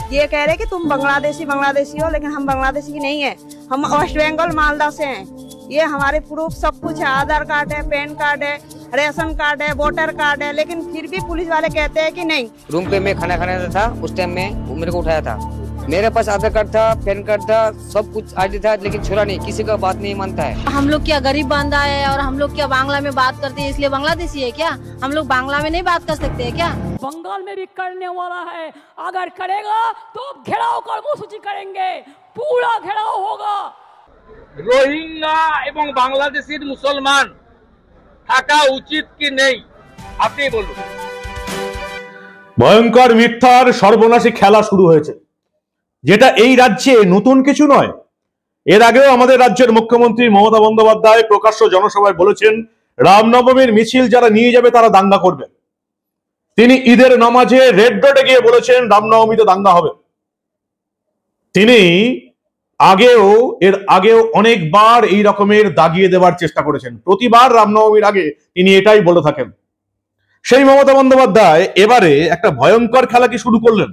ये कह रहे कि तुम बांग्लादेशी बांग्लादेशी हो, लेकिन हम बांग्लादेशी नहीं है, हम वेस्ट बंगाल मालदा से हैं। ये हमारे प्रूफ सब कुछ है, आधार कार्ड है, पैन कार्ड है, रेशन कार्ड है, वोटर कार्ड है, लेकिन फिर भी पुलिस वाले कहते हैं कि नहीं। रूम पे मैं खाना खाने था, उस टाइम में वो मेरे को उठाया था। मेरे पास आधार कार्ड था, पैन कार्ड था, सब कुछ आईडी था, लेकिन छोड़ा नहीं, किसी का बात नहीं मानता है। हम लोग क्या गरीब बंदा है और हम लोग क्या बांग्ला में बात करते हैं इसलिए बांग्लादेशी है क्या? हम लोग बांग्ला में नहीं बात कर सकते हैं क्या? बंगाल में भी करने वाला है, अगर करेगा तो घेराव कर्मसूची करेंगे, पूरा घेराव होगा। রোহিঙ্গা এবং বাংলাদেশের মুসলমান থাকা উচিত কি নেই আপনি বলুন। ভয়ঙ্কর মিথ্যার সর্বনাশী খেলা শুরু হয়েছে, যেটা এই রাজ্যে নতুন কিছু নয়। এর আগেও আমাদের রাজ্যের মুখ্যমন্ত্রী মমতা বন্দ্যোপাধ্যায় প্রকাশ্য জনসভায় বলেছেন রামনবমীর মিছিল যারা নিয়ে যাবে তারা দাঙ্গা করবে। তিনি ঈদের নামাজে রেড রোডে গিয়ে বলেছেন রামনবমীতে দাঙ্গা হবে। তিনি এর আগেও অনেকবার এই রকমের দাগিয়ে দেওয়ার চেষ্টা করেছেন। প্রতিবার রামনবমীর আগে তিনি এটাই বলে থাকেন। সেই মমতা বন্দ্যোপাধ্যায় এবারে একটা ভয়ঙ্কর খেলা কি শুরু করলেন,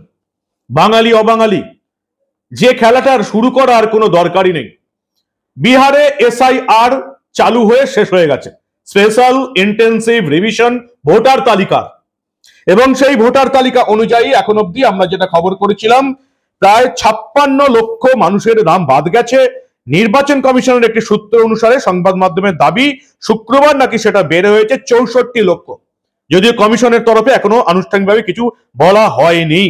বাঙালি অবাঙালি, যে খেলাটার শুরু করার কোনো দরকারই নেই। বিহারে এসআইআর চালু হয়ে শেষ হয়ে গেছে, স্পেশাল ইন্টেন্সিভ রিভিশন ভোটার তালিকার, এবং সেই ভোটার তালিকা অনুযায়ী এখন অব্দি আমরা যেটা খবর করেছিলাম প্রায় 56 লক্ষ মানুষের নাম বাদ গেছে। নির্বাচন কমিশনের একটি সূত্র অনুসারে সংবাদ মাধ্যমের দাবি শুক্রবার নাকি সেটা বেড়ে হয়েছে 64 লক্ষ, যদিও কমিশনের তরফে এখনো আনুষ্ঠানিকভাবে কিছু বলা হয়নি।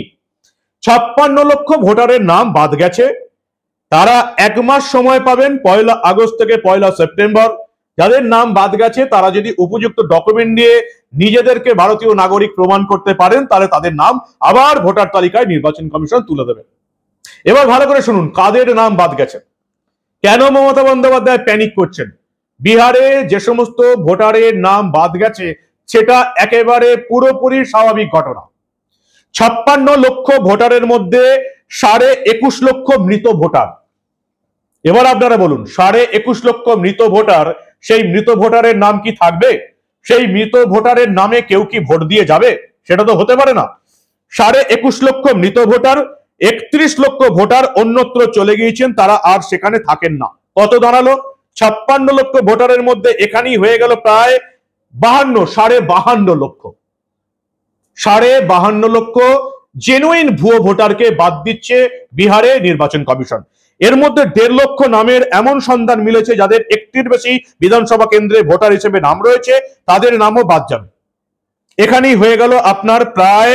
56 লক্ষ ভোটারের নাম বাদ গেছে। তারা 1 মাস সময় পাবেন, 1 আগস্ট থেকে 1 সেপ্টেম্বর। যাদের নাম বাদ গেছে তারা যদি উপযুক্ত ডকুমেন্ট নিয়ে নিজেদেরকে ভারতীয় নাগরিক প্রমাণ করতে পারেন তাহলে তাদের নাম আবার ভোটার তালিকায় নির্বাচন কমিশন তুলে দেবে। এবার ভালো করে শুনুন কাদের নাম বাদ গেছে, কেন মমতা বন্দ্যোপাধ্যায় প্যানিক করছেন। বিহারে যে সমস্ত ভোটারের নাম বাদ গেছে সেটা একেবারে পুরোপুরি স্বাভাবিক ঘটনা। 56 লক্ষ ভোটারের মধ্যে 21.5 লক্ষ মৃত ভোটার। এবার আপনারা বলুন, 21.5 লক্ষ মৃত ভোটার, সেই মৃত ভোটারের নাম কি থাকবে? সেই মৃত ভোটারের নামে কেউ কি ভোট দিয়ে যাবে? সেটা তো হতে পারে না। 21.5 লক্ষ মৃত ভোটার, 31 লক্ষ ভোটার অন্যত্র চলে গিয়েছেন, তারা আর সেখানে থাকেন না। কত দাঁড়ালো? 56 লক্ষ ভোটারের মধ্যে এখানেই হয়ে গেল প্রায় 52 লক্ষ। 52 লক্ষ জেনুইন ভুয়ো ভোটারকে বাদ দিচ্ছে বিহারে নির্বাচন কমিশন। এর মধ্যে 1.5 লক্ষ নামের এমন সন্ধান মিলেছে যাদের একটির বেশি বিধানসভা কেন্দ্রে ভোটার হিসেবে নাম রয়েছে, তাদের নামও বাদ যাবে। এখানেই হয়ে গেল আপনার প্রায়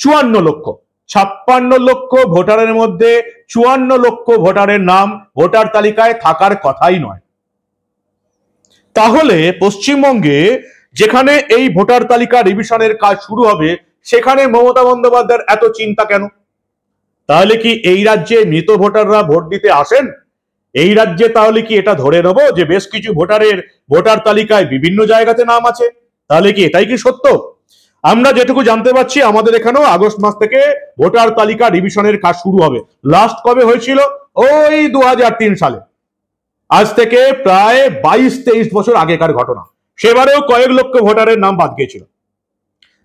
54 লক্ষ। 56 লক্ষ ভোটারের মধ্যে 54 লক্ষ ভোটারের নাম ভোটার তালিকায় থাকার কথাই নয়। তাহলে পশ্চিমবঙ্গে যেখানে এই ভোটার তালিকা রিভিশনের কাজ শুরু হবে সেখানে মমতা বন্দ্যোপাধ্যায়ের এত চিন্তা কেন? তাহলে কি এই রাজ্যে মৃত ভোটাররা ভোট দিতে আসেন? এই রাজ্যে তাহলে কি এটা ধরে নেব যে বেশ কিছু ভোটারের ভোটার তালিকায় বিভিন্ন জায়গাতে নাম আছে? তাহলে কি এটাই কি সত্য? আমরা যেটুকু জানতে পারছি আমাদের এখানেও আগস্ট মাস থেকে ভোটার তালিকা রিভিশনের কাজ শুরু হবে। লাস্ট কবে হয়েছিল? ওই 2003 সালে। আজ থেকে প্রায় 22-23 বছর আগেকার ঘটনা। সেবারেও কয়েক লক্ষ ভোটারের নাম বাদ গিয়েছিল।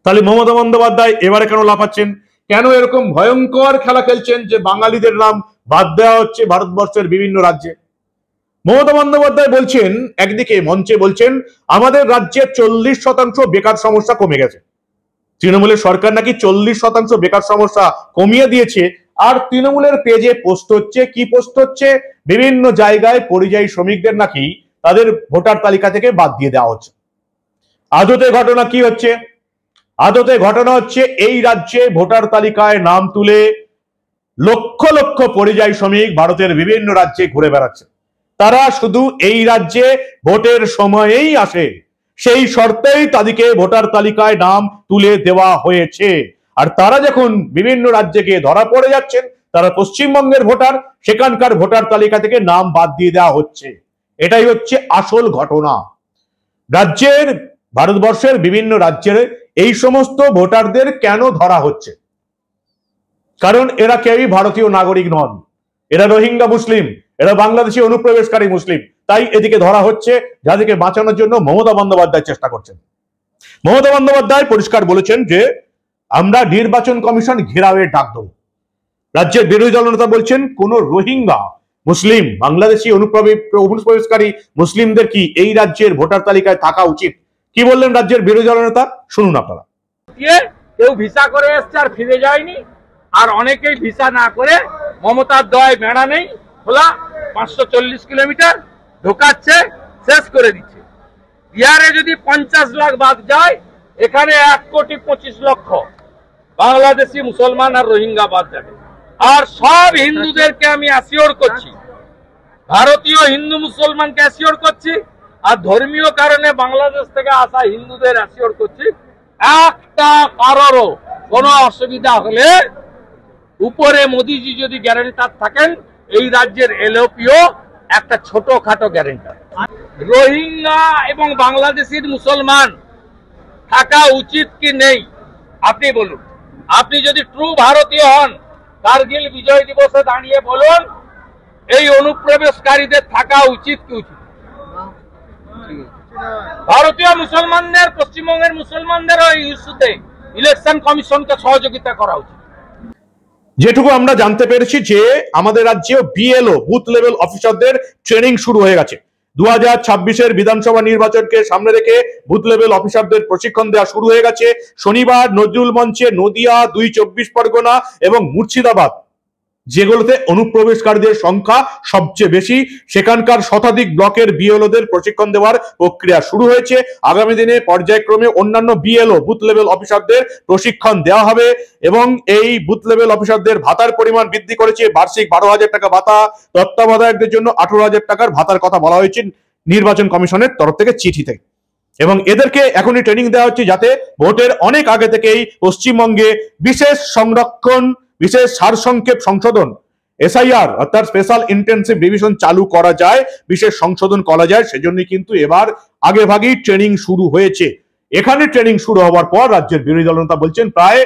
তাহলে মমতা বন্দ্যোপাধ্যায় এবারে কেন লাফাচ্ছেন? কেন এরকম ভয়ঙ্কর খেলা খেলছেন যে বাঙালিদের নাম বাদ দেওয়া হচ্ছে ভারতবর্ষের বিভিন্ন রাজ্যে? মমতা বন্দ্যোপাধ্যায় বলছেন, একদিকে মঞ্চে বলছেন আমাদের রাজ্যে 40% বেকার সমস্যা কমে গেছে। তৃণমূলের সরকার নাকি 40% বেকার সমস্যা কমিয়ে দিয়েছে। আর তৃণমূলের পেজে পোস্ট হচ্ছে, কি পোস্ট হচ্ছে? বিভিন্ন জায়গায় পরিযায়ী শ্রমিকদের নাকি তাদের ভোটার তালিকা থেকে বাদ দিয়ে দেওয়া হচ্ছে। আদতে ঘটনা কি হচ্ছে? আদতে ঘটনা হচ্ছে এই রাজ্যে ভোটার তালিকায় নাম তুলে লক্ষ লক্ষ পরিযায়ী শ্রমিক ভারতের বিভিন্ন রাজ্যে ঘুরে বেড়াচ্ছে। তারা শুধু এই রাজ্যে ভোটের সময়েই আসে, সেই শর্তেই তাদেরকে ভোটার তালিকায় নাম তুলে দেওয়া হয়েছে। আর তারা যখন বিভিন্ন রাজ্যে গিয়ে ধরা পড়ে যাচ্ছেন, তারা পশ্চিমবঙ্গের ভোটার, সেখানকার ভোটার তালিকা থেকে নাম বাদ দিয়ে দেওয়া হচ্ছে। এটাই হচ্ছে আসল ঘটনা। রাজ্যের, ভারতবর্ষের বিভিন্ন রাজ্যের এই সমস্ত ভোটারদের কেন ধরা হচ্ছে? কারণ এরা কেউই ভারতীয় নাগরিক নন, এরা রোহিঙ্গা মুসলিম, এরা বাংলাদেশি অনুপ্রবেশকারী মুসলিম। তাই এদিকে ধরা হচ্ছে, যাদেরকে বাঁচানোর জন্য মমতা বন্দ্যোপাধ্যায় চেষ্টা করছেন। মমতা বন্দ্যোপাধ্যায় পরিষ্কার বলেছেন যে আমরা নির্বাচন কমিশন ঘেরাওয়ের ডাক দেব। রাজ্যের বিরোধী দল নেতা বলছেন কোন রোহিঙ্গা মুসলিম বাংলাদেশি অনুপ্রবেশকারী মুসলিমদের কি এই রাজ্যের ভোটার তালিকায় থাকা উচিত? কি বললেন রাজ্যের বিরোধী দল নেতা, শুনুন আপনারা। কেউ ভিসা করে এসছে আর ফিরে যায়নি, আর অনেকেই ভিসা না করে মমতার দয় বেড়া নেই খোলা 540 কিলোমিটার ঢোকাচ্ছে, শেষ করে দিচ্ছে। বিহারে যদি 50 লাখ বাদ যায়, এখানে 1,25,00,000 বাংলাদেশি মুসলমান আর রোহিঙ্গা বাদ যাবে। আর সব হিন্দুদেরকে আমি অ্যাসিওর করছি, ভারতীয় হিন্দু মুসলমানকে অ্যাসিওর করছি, আর ধর্মীয় কারণে বাংলাদেশ থেকে আসা হিন্দুদের অ্যাসিওর করছি, একটা কারোরও কোনো অসুবিধা হলে উপরে মোদিজি যদি গ্যারান্টার থাকেন, এই রাজ্যের এলওপিও একটা ছোটখাটো গ্যারান্টার। রোহিঙ্গা এবং বাংলাদেশির মুসলমান থাকা উচিত কি নেই আপনি বলুন। আপনি যদি ট্রু ভারতীয় হন, কার্গিল বিজয় দিবসে দাঁড়িয়ে বলুন এই অনুপ্রবেশকারীদের থাকা উচিত কি উচিত। ভারতীয় মুসলমানদের, পশ্চিমবঙ্গের মুসলমানদের ওই ইস্যুতে ইলেকশন কমিশনকে সহযোগিতা করা উচিত। যেটুকু আমরা জানতে পেরেছি যে আমাদের রাজ্যেও বিএলও বুথ লেভেল অফিসারদের ট্রেনিং শুরু হয়ে গেছে। 2026-এর বিধানসভা নির্বাচনকে সামনে রেখে বুথ লেভেল অফিসারদের প্রশিক্ষণ দেওয়া শুরু হয়ে গেছে। শনিবার নজরুল মঞ্চে নদিয়া, 2 চব্বিশ পরগনা এবং মুর্শিদাবাদ, যেগুলোতে অনুপ্রবেশকারীদের সংখ্যা সবচেয়ে বেশি, সেখানকার শতাধিক ব্লকের বিএলওদের প্রশিক্ষণ দেওয়ার প্রক্রিয়া শুরু হয়েছে। আগামী দিনে পর্যায়ক্রমে অন্যান্য বিএলও বুথ লেভেল অফিসারদের প্রশিক্ষণ দেওয়া হবে এবং এই বুথ লেভেল অফিসারদের ভাতার পরিমাণ বৃদ্ধি করেছে। বার্ষিক 12,000 টাকা ভাতা, তত্ত্বাবধায়কদের জন্য 18,000 টাকার ভাতার কথা বলা হয়েছে নির্বাচন কমিশনের তরফ থেকে চিঠিতে। এবং এদেরকে এখনই ট্রেনিং দেওয়া হচ্ছে যাতে ভোটের অনেক আগে থেকেই পশ্চিমবঙ্গে বিশেষ সংরক্ষণ, বিশেষ সারসংক্ষেপ সংশোধন এসআইআর অর্থাৎ স্পেশাল ইন্টেনসিভ রিভিশন চালু করা যায়, বিশেষ সংশোধন করা যায়। সেজন্য কিন্তু এবার আগে ভাগেই ট্রেনিং শুরু হয়েছে। এখানে ট্রেনিং শুরু হওয়ার পর রাজ্যের বিরোধী দল নেতা বলছেন প্রায়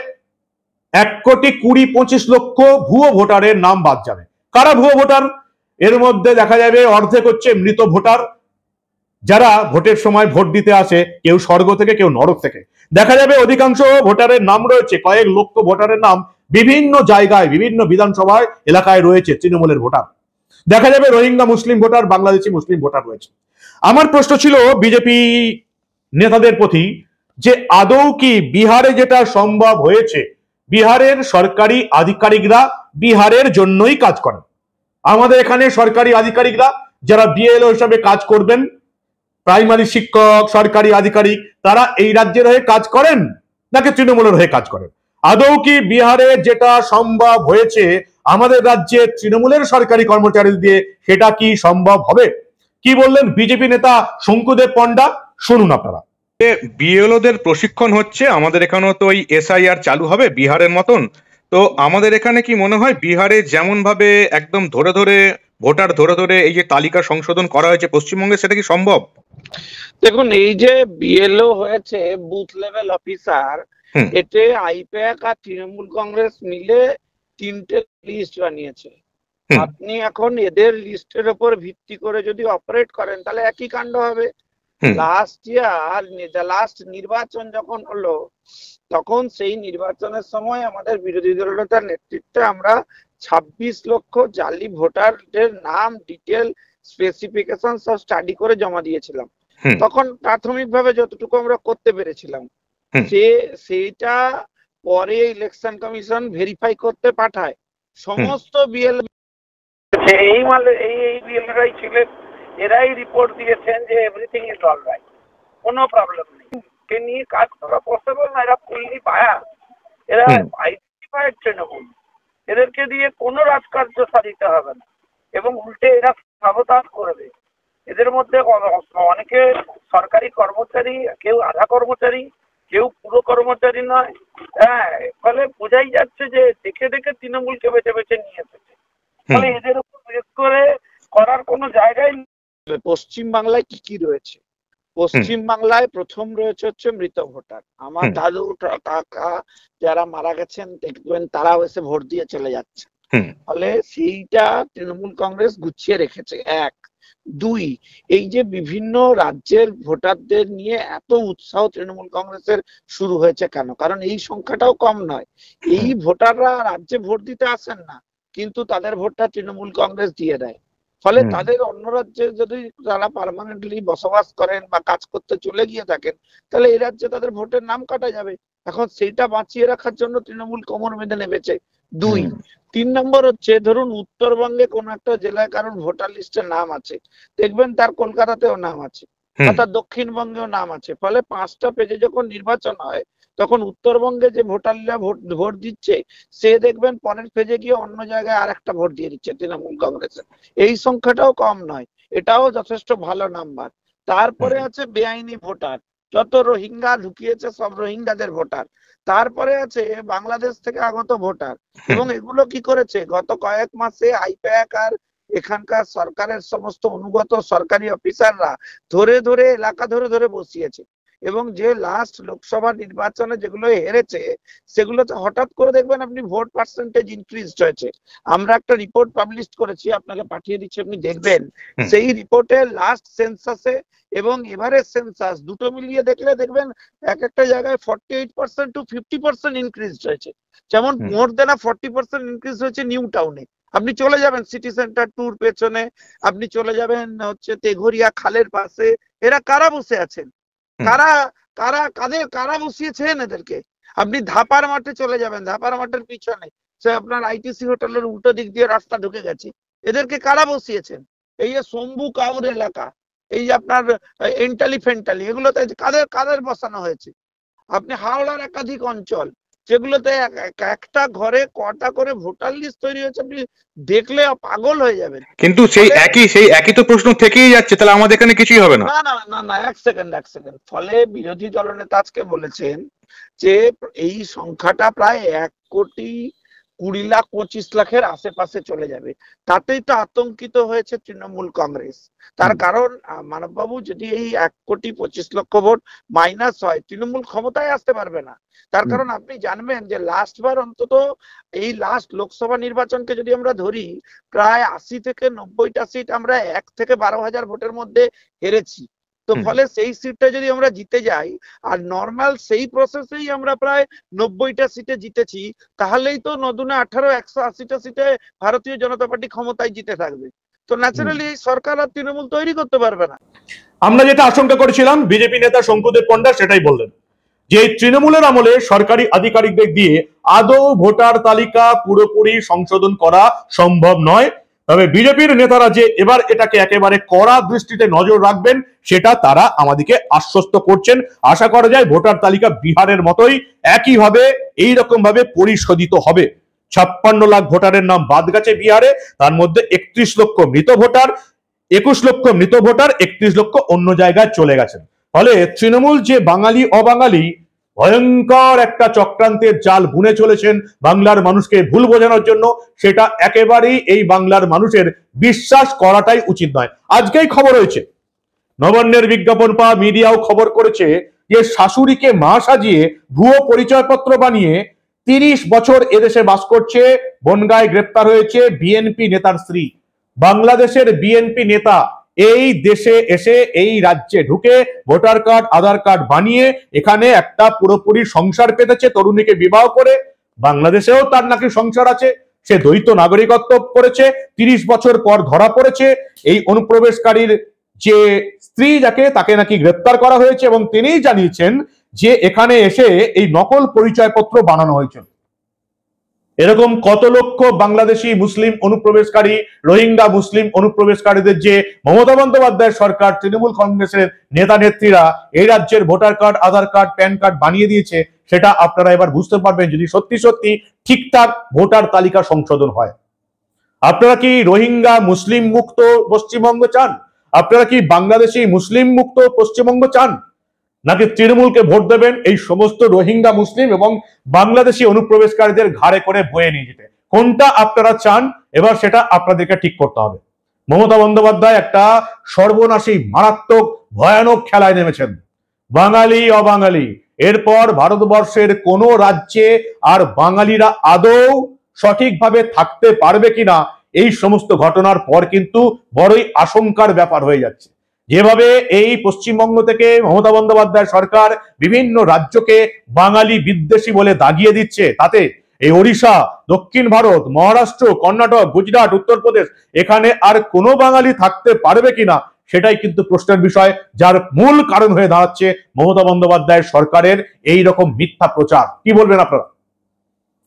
1,20,25,00,000 ভুয়ো ভোটারের নাম বাদ যাবে। কারা ভুয়ো ভোটার? এর মধ্যে দেখা যাবে অর্ধেক হচ্ছে মৃত ভোটার, যারা ভোটের সময় ভোট দিতে আসে, কেউ স্বর্গ থেকে কেউ নরক থেকে। দেখা যাবে অধিকাংশ ভোটারের নাম রয়েছে, কয়েক লক্ষ ভোটারের নাম বিভিন্ন জায়গায়, বিভিন্ন বিধানসভায় এলাকায় রয়েছে তৃণমূলের ভোটার। দেখা যাবে রোহিঙ্গা মুসলিম ভোটার, বাংলাদেশি মুসলিম ভোটার রয়েছে। আমার প্রশ্ন ছিল বিজেপি নেতাদের প্রতি যে আদৌ কি বিহারে যেটা সম্ভব হয়েছে, বিহারের সরকারি আধিকারিকরা বিহারের জন্যই কাজ করেন। আমাদের এখানে সরকারি আধিকারিকরা যারা বিএলও হিসাবে কাজ করবেন, প্রাইমারি শিক্ষক, সরকারি আধিকারিক, তারা এই রাজ্যের হয়ে কাজ করেন নাকি তৃণমূলের হয়ে কাজ করেন? আদৌ কি বিহারে যেটা সম্ভব হয়েছে আমাদের রাজ্যে তৃণমূলের সরকারি কর্মচারী দিয়ে সেটা কি সম্ভব হবে? কি বললেন বিজেপি নেতা শঙ্কুদেব পণ্ডা, শুনুন আপনারা। বিএলওদের প্রশিক্ষণ হচ্ছে, আমাদের এখানেও তো ওই এসআইআর চালু হবে বিহারের মতন। তো আমাদের এখানে কি মনে হয় বিহারে যেমন ভাবে একদম ধরে ধরে ভোটার ধরে ধরে এই যে তালিকা সংশোধন করা হয়েছে পশ্চিমবঙ্গে, সেটা কি সম্ভব? দেখুন, এই যে বিএলও হয়েছে বুথ লেভেল অফিসার, এতে আইপ্যাক আর তৃণমূল কংগ্রেস মিলে 3টে লিস্ট বানিয়েছে। আপনি এখন এদের লিস্টের উপর ভিত্তি করে যদি অপারেট করেন তাহলে একই কাণ্ড হবে। লাস্ট নির্বাচন যখন হলো, তখন সেই নির্বাচনের সময় আমাদের বিরোধী দলনেতার নেতৃত্বে আমরা 26 লক্ষ জালি ভোটারদের নাম, ডিটেল, স্পেসিফিকেশন সব স্টাডি করে জমা দিয়েছিলাম। তখন প্রাথমিকভাবে যতটুকু আমরা করতে পেরেছিলাম, সেইটা পরে ইলেকশন কমিশন ভেরিফাই করতে পাঠায়। সমস্ত বিএল এই বিএলরাই ছিলেন, এরাই রিপোর্ট দিয়েছেন যে এভরিথিং ইজ অল রাইট, কোনো প্রবলেম নেই। কে নিয়ে কাজ করা পসিবল না, এরা ফুললি পায়া, এরা আইডেন্টিফাইড তৃণমূল, এদেরকে দিয়ে কোনো রাজকার্য সাধিতে হবে না এবং উল্টে এরা সাবধান করবে। এদের মধ্যে অনেকে সরকারি কর্মচারী, কেউ আধা কর্মচারী, কেউ পুরো কর্মচারী নয়। হ্যাঁ, ফলে বোঝাই যাচ্ছে যে দেখে দেখে তৃণমূলকে বেছে বেছে নিয়ে এসেছে। ফলে এদের উপর বেশ করে করার কোনো জায়গায়। পশ্চিম বাংলায় কি কি রয়েছে? পশ্চিম বাংলায় প্রথম রয়েছে হচ্ছে মৃত ভোটার। আমার দাদু কাকা যারা মারা গেছেন দেখবেন তারা এসে ভোট দিয়ে চলে যাচ্ছে, ফলে সেইটা তৃণমূল কংগ্রেস গুছিয়ে রেখেছে। 1, 2, এই যে বিভিন্ন রাজ্যের ভোটারদের নিয়ে এত উৎসাহ তৃণমূল কংগ্রেসের শুরু হয়েছে কেন? কারণ এই সংখ্যাটাও কম নয়। এই ভোটাররা রাজ্যে ভোট দিতে আসেন না, কিন্তু তাদের ভোটটা তৃণমূল কংগ্রেস দিয়ে দেয়। ফলে তাদের অন্য রাজ্যে যদি তারা পার্মানেন্টলি বসবাস করেন বা কাজ করতে চলে গিয়ে থাকেন, তাহলে এই রাজ্যে তাদের ভোটের নাম কাটা যাবে। এখন সেইটা বাঁচিয়ে রাখার জন্য তৃণমূল কোমর বেঁধে নেমেছে। 2, 3 নম্বর হচ্ছে, ধরুন উত্তরবঙ্গে কোন একটা জেলায় কারণ ভোটার লিস্টে নাম আছে, দেখবেন তার কলকাতাতেও নাম আছে, অর্থাৎ দক্ষিণবঙ্গেও নাম আছে। ফলে 5টা পেজে যখন নির্বাচন হয়, তখন উত্তরবঙ্গে যে ভোটাররা ভোট দিচ্ছে, সে দেখবেন পরের পেজে গিয়ে অন্য জায়গায় আর একটা ভোট দিয়ে দিচ্ছে তৃণমূল কংগ্রেসের। এই সংখ্যাটাও কম নয়, এটাও যথেষ্ট ভালো নাম্বার। তারপরে আছে বেআইনি ভোটার, যত রোহিঙ্গা ঢুকিয়েছে সব রোহিঙ্গাদের ভোটার। তারপরে আছে বাংলাদেশ থেকে আগত ভোটার, এবং এগুলো কি করেছে, গত কয়েক মাসে আইপ্যাক আর এখানকার সরকারের সমস্ত অনুগত সরকারি অফিসাররা ধরে ধরে এলাকা ধরে ধরে বসিয়েছে। এবং যে লাস্ট লোকসভা নির্বাচনে যেগুলো হেরেছে, সেগুলোতে হঠাৎ করে দেখবেন আপনি ভোট পার্সেন্টেজ ইনক্রিজড হয়েছে। আমরা একটা রিপোর্ট পাবলিশ করেছি, আপনাকে পাঠিয়ে দিচ্ছি, আপনি দেখবেন। সেই রিপোর্টে লাস্ট সেন্সাসে এবং এবারের সেন্সাস দুটো মিলিয়ে দেখলে দেখবেন এক একটা জায়গায় 48% to 50% ইনক্রিজড হয়েছে। যেমন মোর দেন 40% ইনক্রিজ হয়েছে নিউ টাউনে। আপনি চলে যাবেন সিটি সেন্টার ট্যুর পেছনে, আপনি চলে যাবেন হচ্ছে তেঘরিয়া খালের পাশে, এরা কারা বসে আছেন, কারা বসিয়েছেন এদেরকে। আপনি ধাপার মাঠে চলে যাবেন, ধাপার মাঠের পিছনে সে আপনার আইটিসি হোটেলের উল্টো দিক দিয়ে রাস্তা ঢুকে গেছে, এদেরকে কারা বসিয়েছেন। এই যে শম্ভু কাউর এলাকা, এই যে আপনার এন্টালি ফেন্টালি, এগুলোতে কাদের বসানো হয়েছে। আপনি হাওড়ার একাধিক অঞ্চল, যেগুলোতে একটা ঘরে কটা করে ভোটার লিস্ট তৈরি হয়েছে, আপনি দেখলে পাগল হয়ে যাবেন। কিন্তু সেই একই তো প্রশ্ন থেকেই যাচ্ছে, তাহলে আমাদের এখানে কিছুই হবে না। না, এক সেকেন্ড। ফলে বিরোধী দলনেতা আজকে বলেছেন যে এই সংখ্যাটা প্রায় 1,20,25,00,000 আশেপাশে চলে যাবে। তাতেই তো আতঙ্কিত হয়েছে তৃণমূল কংগ্রেস। তার কারণ মানববাবু, যদি এই 1,25,00,000 ভোট মাইনাস হয়, তৃণমূল ক্ষমতায় আসতে পারবে না। তার কারণ আপনি জানবেন যে লাস্টবার অন্তত এই লাস্ট লোকসভা নির্বাচনকে যদি আমরা ধরি, প্রায় 80 থেকে 90টা সিট আমরা 1 থেকে 12,000 ভোটের মধ্যে হেরেছি। তো ফলে সেই সিটটা যদি আমরা জিতে যাই, আর নর্মাল সেই প্রসেসেই আমরা প্রায় 90টা সিটে জিতেছি, তাহলেই তো নদুনে 180টা সিটে ভারতীয় জনতা পার্টি ক্ষমতায় জিতে থাকবে। তো ন্যাচারালি এই সরকার আর তৃণমূল তৈরি করতে পারবে না। আমরা যেটা আশঙ্কা করেছিলাম, বিজেপি নেতা শঙ্কুদেব পণ্ডা সেটাই বললেন, যে এই তৃণমূলের আমলে সরকারি আধিকারিকদের দিয়ে আদৌ ভোটার তালিকা পুরোপুরি সংশোধন করা সম্ভব নয়। তবে বিজেপির নেতারা যে এবার এটাকে একেবারে কড়া দৃষ্টিতে নজর রাখবেন, সেটা তারা আমাদেরকে আশ্বস্ত করছেন। আশা করা যায় ভোটার তালিকা বিহারের মতোই একইভাবে এইরকম ভাবে পরিশোধিত হবে। 56 লাখ ভোটারের নাম বাদ গেছে বিহারে, তার মধ্যে 31 লক্ষ মৃত ভোটার, 21 লক্ষ মৃত ভোটার, 31 লক্ষ অন্য জায়গায় চলে গেছেন। ফলে তৃণমূল যে বাঙালি অবাঙালি ভয়ঙ্কর একটা চক্রান্তের জাল বুনে চলেছেন বাংলার মানুষকে ভুল বোঝানোর জন্য, সেটা একেবারেই এই বাংলার মানুষের বিশ্বাস করাটাই উচিত নয়। আজকেই খবর হয়েছে, নবান্নের বিজ্ঞাপন পাওয়া মিডিয়াও খবর করেছে যে শাশুড়িকে মা সাজিয়ে ভুয়ো পরিচয়পত্র বানিয়ে 30 বছর এদেশে বাস করছে, বনগাঁয় গ্রেপ্তার হয়েছে বিএনপি নেতার স্ত্রী। বাংলাদেশের বিএনপি নেতা এই দেশে এসে এই রাজ্যে ঢুকে ভোটার কার্ড আধার কার্ড বানিয়ে এখানে একটা পুরোপুরি সংসার পেতেছে, তরুণীকে বিবাহ করে। বাংলাদেশেও তার নাকি সংসার আছে, সে দ্বৈত নাগরিকত্ব করেছে, 30 বছর পর ধরা পড়েছে। এই অনুপ্রবেশকারীর যে স্ত্রী তাকে নাকি গ্রেপ্তার করা হয়েছে, এবং তিনিই জানিয়েছেন যে এখানে এসে এই নকল পরিচয়পত্র বানানো হয়েছে। এরকম কত লক্ষ বাংলাদেশি মুসলিম অনুপ্রবেশকারী, রোহিঙ্গা মুসলিম অনুপ্রবেশকারীদের যে মমতা বন্দ্যোপাধ্যায় সরকার, তৃণমূল কংগ্রেসের নেতা নেত্রীরা এই রাজ্যের ভোটার কার্ড আধার কার্ড প্যান কার্ড বানিয়ে দিয়েছে, সেটা আপনারা এবার বুঝতে পারবেন যদি সত্যি সত্যি ঠিকঠাক ভোটার তালিকা সংশোধন হয়। আপনারা কি রোহিঙ্গা মুসলিম মুক্ত পশ্চিমবঙ্গ চান? আপনারা কি বাংলাদেশি মুসলিম মুক্ত পশ্চিমবঙ্গ চান? নাকি তৃণমূলকে ভোট দেবেন এই সমস্ত রোহিঙ্গা মুসলিম এবং বাংলাদেশি অনুপ্রবেশকারীদের ঘাড়ে করে বয়ে নিয়ে যেতে? কোনটা আপনারা চান? এবার সেটা আপনাদেরকে ঠিক করতে হবে। মমতা বন্দ্যোপাধ্যায় একটা সর্বনাশী মারাত্মক ভয়ানক খেলায় নেমেছেন। বাঙালি অবাঙালি, এরপর ভারতবর্ষের কোন রাজ্যে আর বাঙালিরা আদৌ সঠিকভাবে থাকতে পারবে কিনা, এই সমস্ত ঘটনার পর কিন্তু বড়ই আশঙ্কার ব্যাপার হয়ে যাচ্ছে। যেভাবে এই পশ্চিমবঙ্গ থেকে মমতা বন্দ্যোপাধ্যায় সরকার বিভিন্ন রাজ্যকে বাঙালি বিদ্বেষী বলে দাগিয়ে দিচ্ছে, তাতে এই ওড়িশা, দক্ষিণ ভারত, মহারাষ্ট্র, কর্ণাটক, গুজরাট, উত্তরপ্রদেশ, এখানে আর কোনো বাঙালি থাকতে পারবে কিনা সেটাই কিন্তু প্রশ্নের বিষয়, যার মূল কারণ হয়ে দাঁড়াচ্ছে মমতা বন্দ্যোপাধ্যায়ের সরকারের এই রকম মিথ্যা প্রচার। কি বলবেন আপনারা?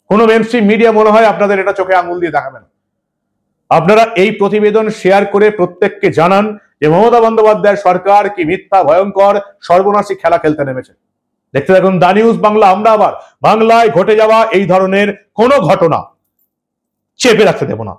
কোনো মেইনস্ট্রিম মিডিয়া মনে হয় আপনাদের এটা চোখে আঙুল দিয়ে দেখাবেন। আপনারা এই প্রতিবেদন শেয়ার করে প্রত্যেককে জানান যে মমতা বন্দ্যোপাধ্যায়ের সরকার কি মিথ্যা ভয়ঙ্কর সর্বনাশী খেলা খেলতে নেমেছে। দেখতে থাকুন দা নিউজ বাংলা। আমরা আবার বাংলায় ঘটে যাওয়া এই ধরনের কোনো ঘটনা চেপে রাখতে দেব না।